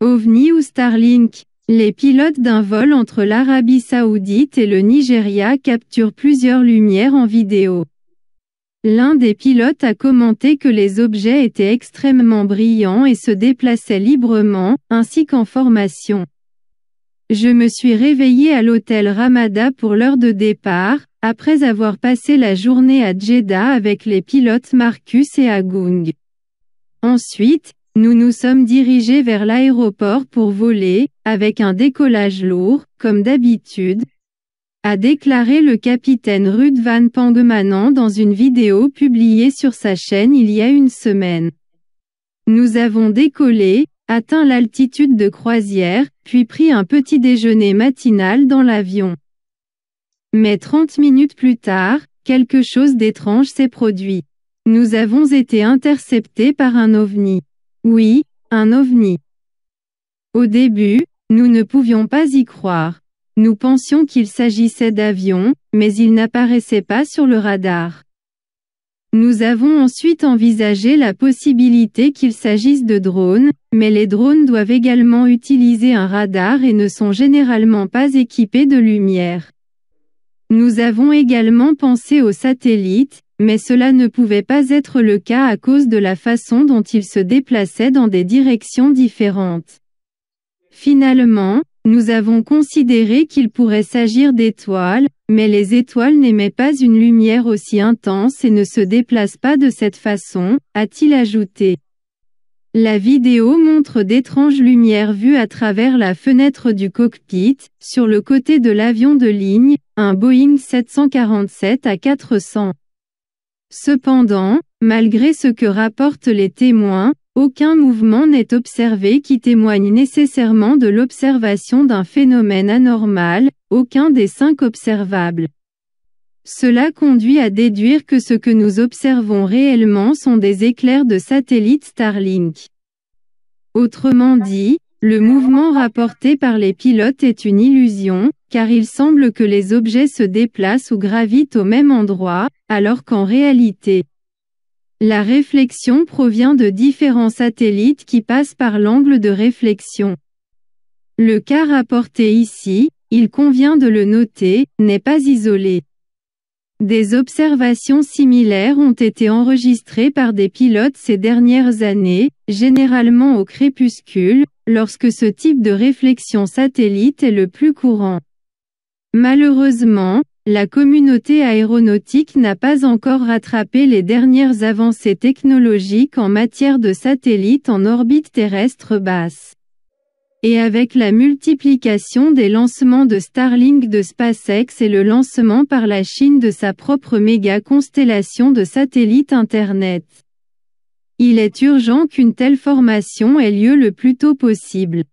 OVNI ou Starlink. Les pilotes d'un vol entre l'Arabie Saoudite et le Nigeria capturent plusieurs lumières en vidéo. L'un des pilotes a commenté que les objets étaient extrêmement brillants et se déplaçaient librement, ainsi qu'en formation. Je me suis réveillé à l'hôtel Ramada pour l'heure de départ, après avoir passé la journée à Jeddah avec les pilotes Marcus et Agung. Ensuite, nous nous sommes dirigés vers l'aéroport pour voler, avec un décollage lourd, comme d'habitude, a déclaré le capitaine Ruud van Pangemanan dans une vidéo publiée sur sa chaîne il y a une semaine. Nous avons décollé, atteint l'altitude de croisière, puis pris un petit déjeuner matinal dans l'avion. Mais 30 minutes plus tard, quelque chose d'étrange s'est produit. Nous avons été interceptés par un OVNI. Oui, un OVNI. Au début, nous ne pouvions pas y croire. Nous pensions qu'il s'agissait d'avions, mais ils n'apparaissaient pas sur le radar. Nous avons ensuite envisagé la possibilité qu'il s'agisse de drones, mais les drones doivent également utiliser un radar et ne sont généralement pas équipés de lumière. Nous avons également pensé aux satellites, mais cela ne pouvait pas être le cas à cause de la façon dont ils se déplaçaient dans des directions différentes. Finalement, nous avons considéré qu'il pourrait s'agir d'étoiles, mais les étoiles n'émettent pas une lumière aussi intense et ne se déplacent pas de cette façon, a-t-il ajouté. La vidéo montre d'étranges lumières vues à travers la fenêtre du cockpit, sur le côté de l'avion de ligne, un Boeing 747-400. Cependant, malgré ce que rapportent les témoins, aucun mouvement n'est observé qui témoigne nécessairement de l'observation d'un phénomène anormal, aucun des 5 observables. Cela conduit à déduire que ce que nous observons réellement sont des éclairs de satellites Starlink. Autrement dit, le mouvement rapporté par les pilotes est une illusion, car il semble que les objets se déplacent ou gravitent au même endroit, alors qu'en réalité, la réflexion provient de différents satellites qui passent par l'angle de réflexion. Le cas rapporté ici, il convient de le noter, n'est pas isolé. Des observations similaires ont été enregistrées par des pilotes ces dernières années, généralement au crépuscule, lorsque ce type de réflexion satellite est le plus courant. Malheureusement, la communauté aéronautique n'a pas encore rattrapé les dernières avancées technologiques en matière de satellites en orbite terrestre basse. Et avec la multiplication des lancements de Starlink de SpaceX et le lancement par la Chine de sa propre méga-constellation de satellites Internet, il est urgent qu'une telle formation ait lieu le plus tôt possible.